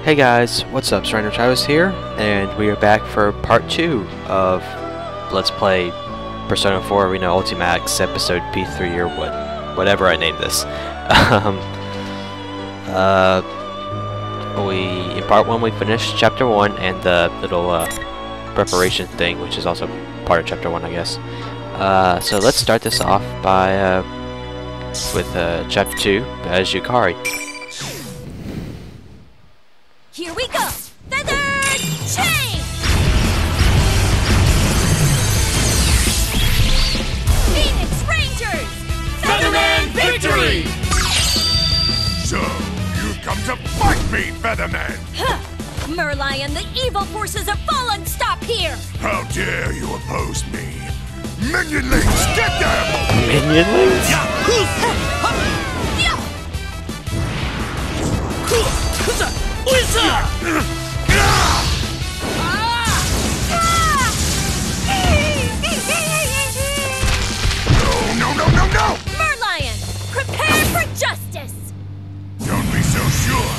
Hey guys, what's up? Surrender Travis here, and we are back for part 2 of Let's Play Persona 4 Arena Ultimax episode P3 or whatever I named this. In part 1 we finished chapter 1 and the little preparation thing, which is also part of chapter 1, I guess. So let's start this off by with chapter 2 as Yukari. Here we go! Feathered Chain! Phoenix Rangers! Featherman victory! So, you've come to fight me, Featherman! Huh. Merlion, the evil forces have fallen! Stop here! How dare you oppose me? Minionlings, get them! Minionlings? No! Merlion, prepare for justice! Don't be so sure!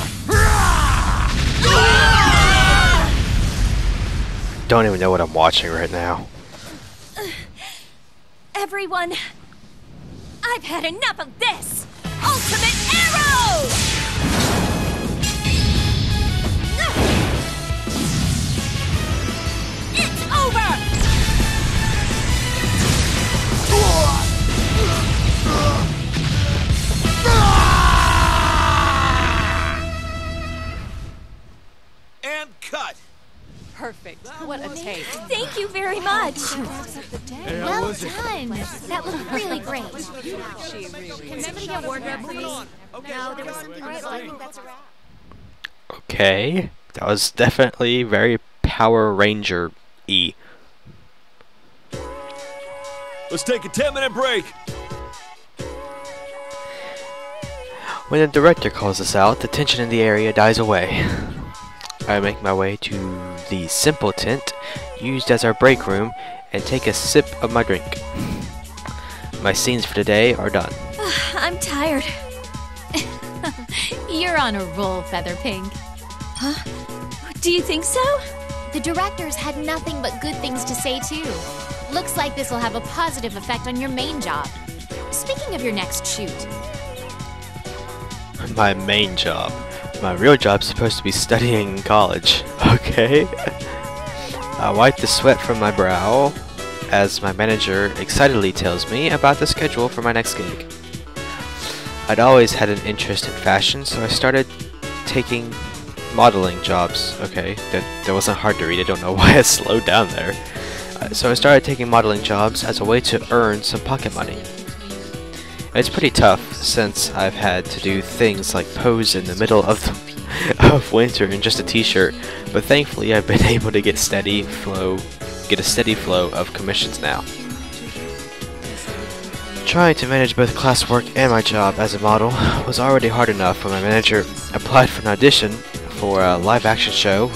Don't even know what I'm watching right now. Everyone, I've had enough of this! Ultimate Arrow! It's over! And cut! Perfect. What a take. Thank you very much! Well done. That was really great. She really Can somebody get wardrobe, please? No, there was something else. I think that's a wrap. Okay, that was definitely very Power Ranger-y. Let's take a 10-minute break! When the director calls us out, the tension in the area dies away. I make my way to the simple tent used as our break room and take a sip of my drink. My scenes for today are done. I'm tired. You're on a roll, Featherpink. Huh? Do you think so? The directors had nothing but good things to say, too. Looks like this will have a positive effect on your main job. Speaking of your next shoot. My main job. My real job's supposed to be studying in college. Okay? I wipe the sweat from my brow as my manager excitedly tells me about the schedule for my next gig. I'd always had an interest in fashion, so I started taking modeling jobs. Okay, that wasn't hard to read. I don't know why I slowed down there. So I started taking modeling jobs as a way to earn some pocket money. It's pretty tough since I've had to do things like pose in the middle of winter in just a t-shirt, but thankfully I've been able to get a steady flow of commissions now. Trying to manage both classwork and my job as a model was already hard enough when my manager applied for an audition for a live-action show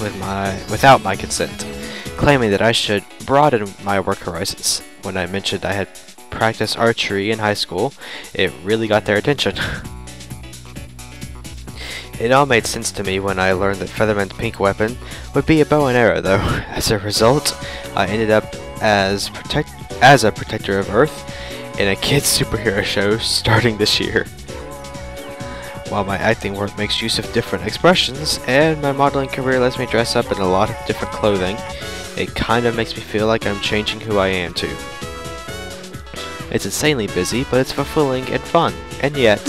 without my consent, claiming that I should broaden my work horizons. When I mentioned I had practiced archery in high school, it really got their attention. It all made sense to me when I learned that Featherman's pink weapon would be a bow and arrow, though. As a result, I ended up as a protector of Earth in a kids' superhero show starting this year. While my acting work makes use of different expressions, and my modeling career lets me dress up in a lot of different clothing, it kind of makes me feel like I'm changing who I am too. It's insanely busy, but it's fulfilling and fun, and yet...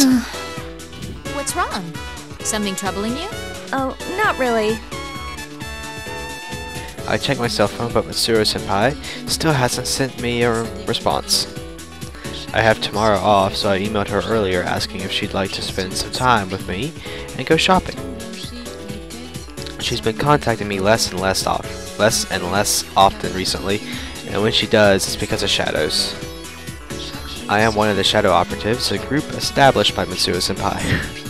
What's wrong? Something troubling you? Oh, not really. I checked my cell phone, but Matsuro-senpai still hasn't sent me a response. I have tomorrow off, so I emailed her earlier asking if she'd like to spend some time with me and go shopping. She's been contacting me less and less often recently, and when she does, it's because of shadows. I am one of the Shadow Operatives, a group established by Matsuro-senpai.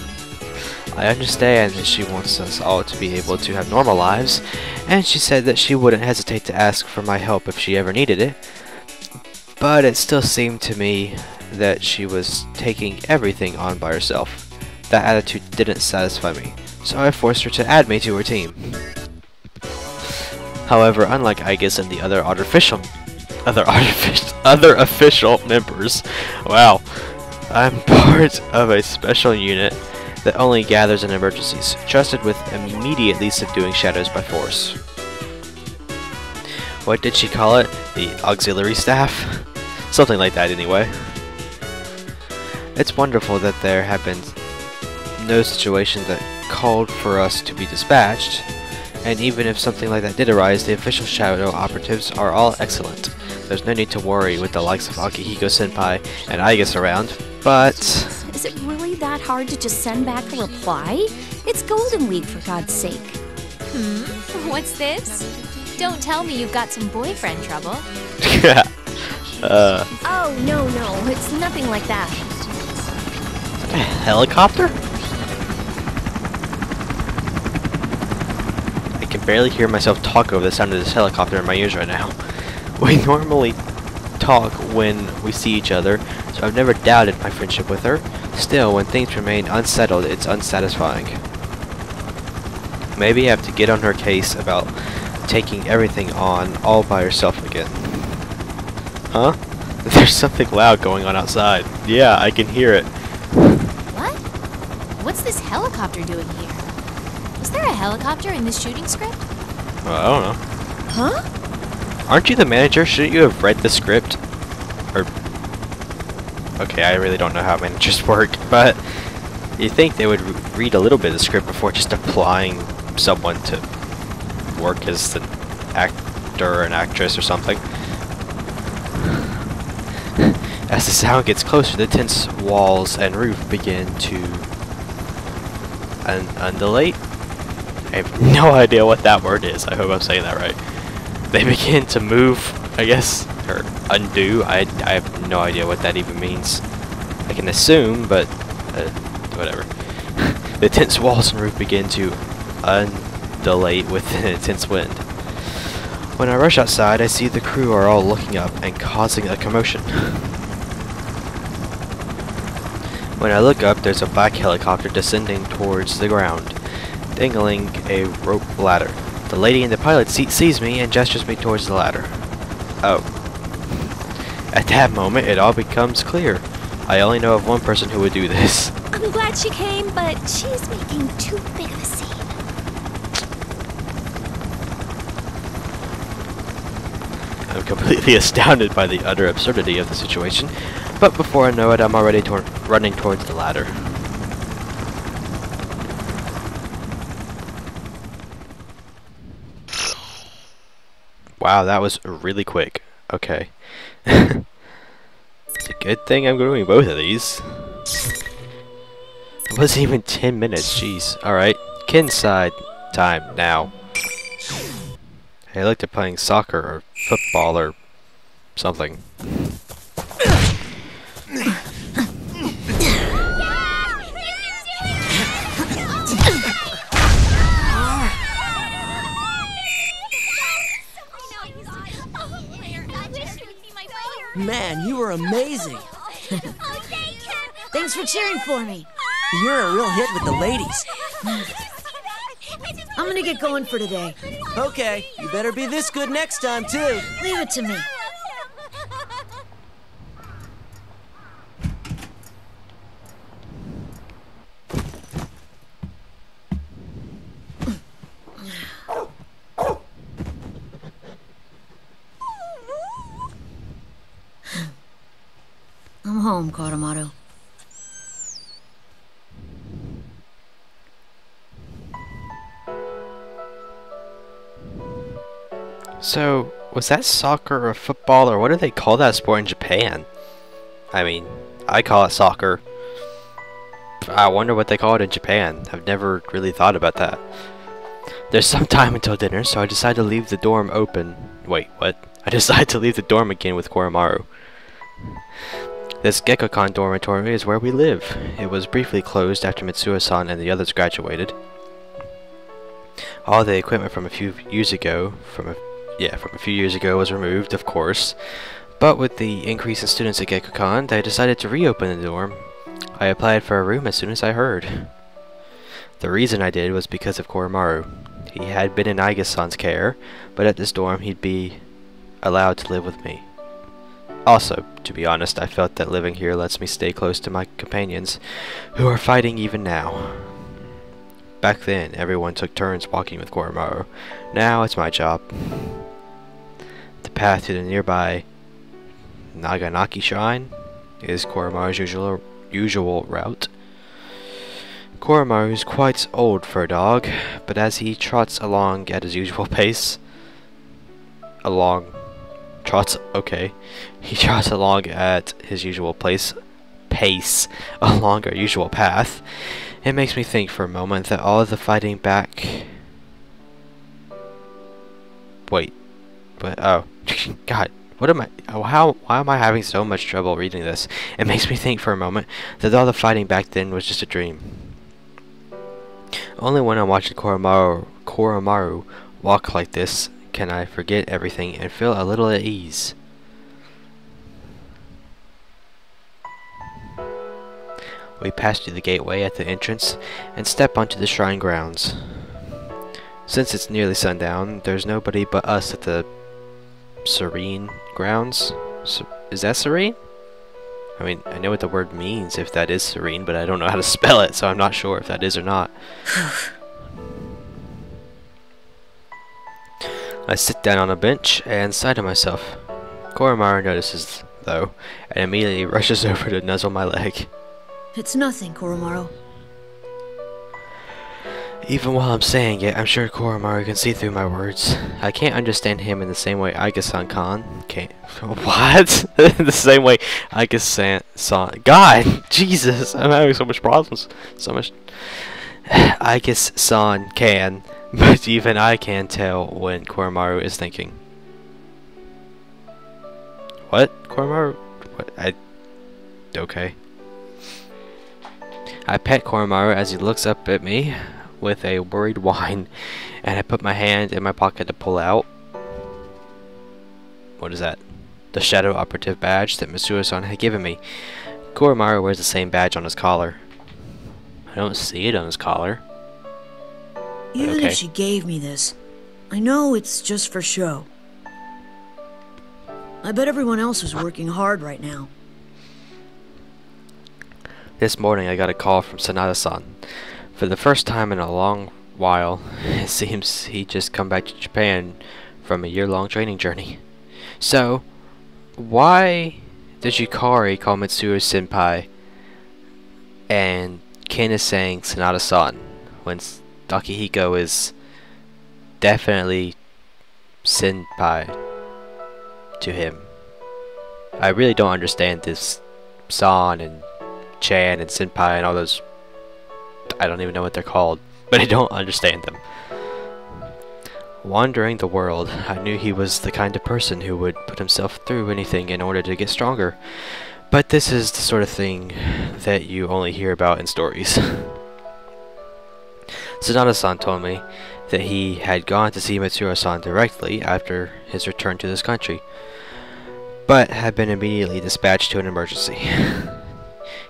I understand that she wants us all to be able to have normal lives, and she said that she wouldn't hesitate to ask for my help if she ever needed it, but it still seemed to me that she was taking everything on by herself. That attitude didn't satisfy me, so I forced her to add me to her team. However, unlike Aegis and the other official members, wow, I'm part of a special unit that only gathers in emergencies, trusted with immediately subduing shadows by force. What did she call it? The auxiliary staff? Something like that anyway. It's wonderful that there have been no situations that called for us to be dispatched, and even if something like that did arise, the official shadow operatives are all excellent. There's no need to worry with the likes of Akihiko-senpai and Aegis around, but... Is it really that hard to just send back a reply? It's Golden Week, for God's sake. What's this? Don't tell me you've got some boyfriend trouble. Oh, no, it's nothing like that. A helicopter? I can barely hear myself talk over the sound of this helicopter in my ears right now. We normally talk when we see each other, so I've never doubted my friendship with her. Still, when things remain unsettled, it's unsatisfying. Maybe I have to get on her case about taking everything on all by herself again. Huh? There's something loud going on outside. Yeah, I can hear it. What? What's this helicopter doing here? Was there a helicopter in this shooting script? Well, I don't know. Huh? Aren't you the manager? Shouldn't you have read the script? Or... Okay, I really don't know how managers work, but you'd think they would read a little bit of the script before just applying someone to work as an actor or an actress or something. As the sound gets closer, the tense walls and roof begin to undulate. I have no idea what that word is. I hope I'm saying that right. They begin to move, I guess, or undo. I have no idea what that even means. I can assume, but whatever. The tense walls and roof begin to undulate with an intense wind. When I rush outside, I see the crew are all looking up and causing a commotion. When I look up, there's a black helicopter descending towards the ground, dangling a rope ladder. The lady in the pilot seat sees me and gestures me towards the ladder. Oh. At that moment, it all becomes clear. I only know of one person who would do this. I'm glad she came, but she's making too big of a scene. I'm completely astounded by the utter absurdity of the situation, but before I know it, I'm already running towards the ladder. Wow, that was really quick. Okay. It's a good thing I'm doing both of these. It wasn't even 10 minutes, jeez. Alright, Ken's side time now. Hey, I like to playing soccer or football or something. Man, you were amazing. Thanks for cheering for me. You're a real hit with the ladies. I'm gonna get going for today. Okay, you better be this good next time, too. Leave it to me. I'm home, Koromaru. So, was that soccer or football, or what do they call that sport in Japan? I mean, I call it soccer. I wonder what they call it in Japan. I've never really thought about that. There's some time until dinner, so I decide to leave the dorm open. Wait, what? I decide to leave the dorm again with Koromaru. This Gekkoukan dormitory is where we live. It was briefly closed after Mitsuo-san and the others graduated. All the equipment from a few years ago, was removed, of course. But with the increase in students at Gekkoukan, they decided to reopen the dorm. I applied for a room as soon as I heard. The reason I did was because of Koromaru. He had been in Aiga-san's care, but at this dorm he'd be allowed to live with me. Also, to be honest, I felt that living here lets me stay close to my companions, who are fighting even now. Back then, everyone took turns walking with Koromaru. Now it's my job. The path to the nearby Naganaki Shrine is Koromaru's usual route. Koromaru is quite old for a dog, but as he trots along at his usual pace, he trots along at his usual pace along our usual path. It makes me think for a moment that all of the fighting back... Wait. Oh. God. What am I... why am I having so much trouble reading this? It makes me think for a moment that all the fighting back then was just a dream. Only when I'm watching Koromaru walk like this can I forget everything and feel a little at ease. We pass through the gateway at the entrance and step onto the shrine grounds. Since it's nearly sundown, there's nobody but us at the serene grounds. Is that serene? I mean, I know what the word means if that is serene, but I don't know how to spell it, so I'm not sure if that is or not. I sit down on a bench and sigh to myself. Koromaru notices, though, and immediately rushes over to nuzzle my leg. It's nothing, Koromaru. Even while I'm saying it, I'm sure Koromaru can see through my words. I can't understand him in the same way Aiga-san can't. What? The same way Aiga-san... God! Jesus! I'm having so much problems. So much... Aiga-san can, but even I can tell when Koromaru is thinking. What? Koromaru? What? Okay. I pet Koromaru as he looks up at me with a worried whine, and I put my hand in my pocket to pull out... What is that? The Shadow Operative badge that Mitsuo-san had given me. Koromaru wears the same badge on his collar. I don't see it on his collar. Even Okay. if she gave me this, I know it's just for show. I bet everyone else is working hard right now. This morning I got a call from Sanada-san. For the first time in a long while, it seems he just come back to Japan from a year-long training journey. So, why did Yukari call Mitsuo senpai and Ken is saying Sanada-san when Takehiko is definitely senpai to him? I really don't understand this san and chan and senpai and all those... I don't even know what they're called, but I don't understand them. Wandering the world, I knew he was the kind of person who would put himself through anything in order to get stronger. But this is the sort of thing that you only hear about in stories. Sanada-san told me that he had gone to see Mitsuo-san directly after his return to this country, but had been immediately dispatched to an emergency.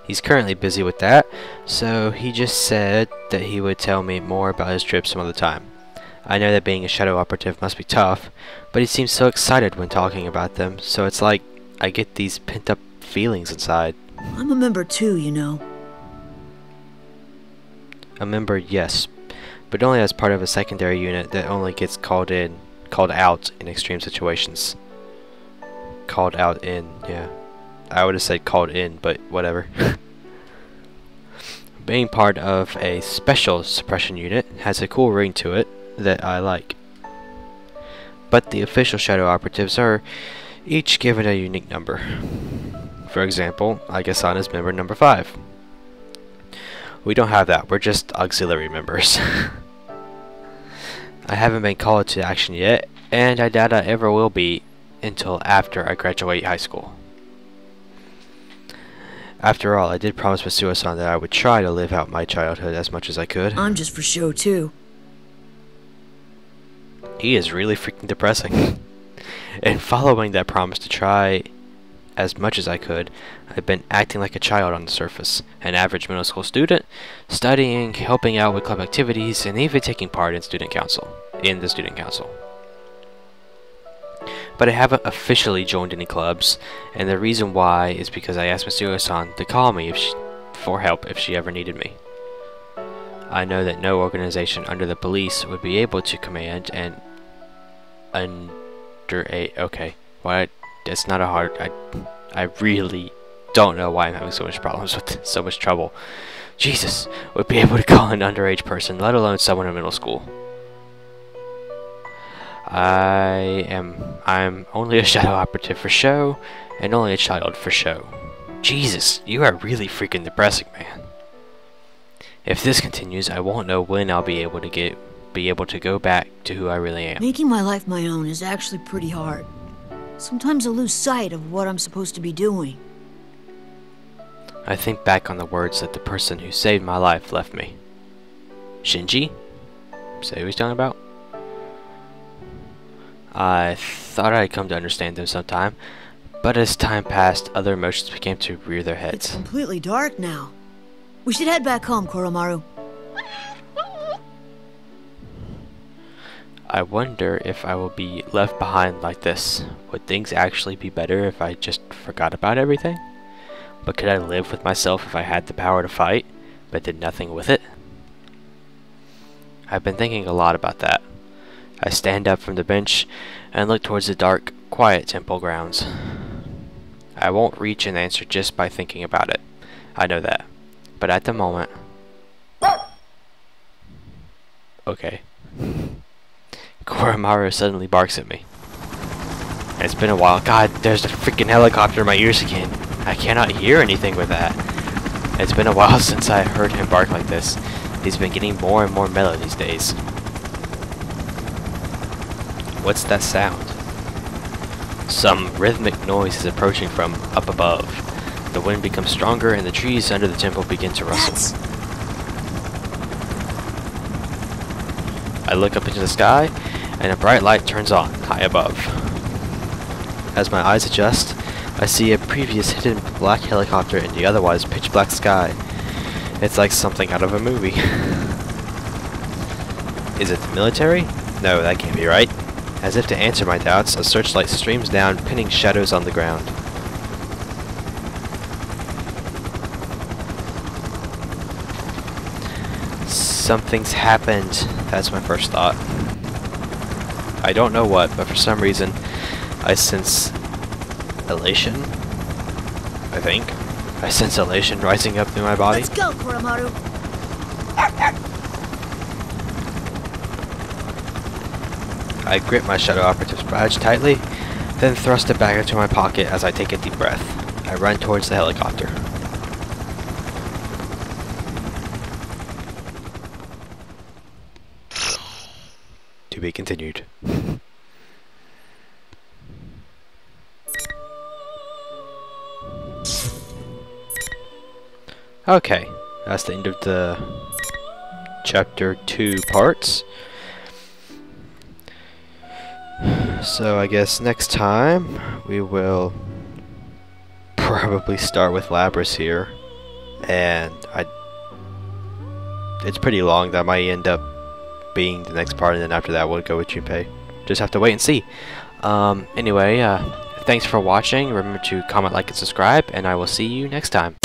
He's currently busy with that, so he just said that he would tell me more about his trip some other time. I know that being a shadow operative must be tough, but he seems so excited when talking about them, so it's like I get these pent-up feelings inside. I'm a member too, you know. A member, yes, but only as part of a secondary unit that only gets called out in extreme situations. Called out in, yeah. I would have said called in, but whatever. Being part of a special suppression unit has a cool ring to it that I like. But the official shadow operatives are each given a unique number. For example, Aiga-san is member number 5. We don't have that, we're just auxiliary members. I haven't been called to action yet, and I doubt I ever will be until after I graduate high school. After all, I did promise Mitsuo-san that I would try to live out my childhood as much as I could. I'm just for show too. He is really freaking depressing. And following that promise to try as much as I could. I've been acting like a child on the surface, an average middle school student, studying, helping out with club activities, and even taking part in the student council. But I haven't officially joined any clubs, and the reason why is because I asked Mitsuo-san to call me for help if she ever needed me. I know that no organization under the police would be able to command and okay, why? It's not a hard. I really don't know why I'm having so much problems with so much trouble. Jesus, would be able to call an underage person, let alone someone in middle school. I'm only a shadow operative for show, and only a child for show. Jesus, you are really freaking depressing, man. If this continues, I won't know when I'll be able to go back to who I really am. Making my life my own is actually pretty hard. Sometimes I lose sight of what I'm supposed to be doing. I think back on the words that the person who saved my life left me. Shinji? Say who he's talking about? I thought I'd come to understand them sometime, but as time passed, other emotions began to rear their heads. It's completely dark now. We should head back home, Koromaru. I wonder if I will be left behind like this. Would things actually be better if I just forgot about everything? But could I live with myself if I had the power to fight, but did nothing with it? I've been thinking a lot about that. I stand up from the bench and look towards the dark, quiet temple grounds. I won't reach an answer just by thinking about it. I know that. But at the moment... Okay. Koromaru suddenly barks at me. It's been a while. God, there's a freaking helicopter in my ears again. I cannot hear anything with that. It's been a while since I heard him bark like this. He's been getting more and more mellow these days. What's that sound? Some rhythmic noise is approaching from up above. The wind becomes stronger and the trees under the temple begin to rustle. I look up into the sky and a bright light turns on high above. As my eyes adjust, I see a previous hidden black helicopter in the otherwise pitch black sky. It's like something out of a movie. Is it the military? No, that can't be right. As if to answer my doubts, a searchlight streams down, pinning shadows on the ground. Something's happened. That's my first thought. I don't know what, but for some reason, I sense elation. I think. I sense elation rising up through my body. Let's go, Koromaru. I grip my Shadow Operative's badge tightly, then thrust it back into my pocket as I take a deep breath. I run towards the helicopter. To be continued. Okay, that's the end of the chapter 2 parts. So I guess next time we will probably start with Labras here, and it's pretty long. That might end up being the next part, and then after that we'll go with Junpei. Just have to wait and see. Anyway, thanks for watching. Remember to comment, like, and subscribe, and I will see you next time.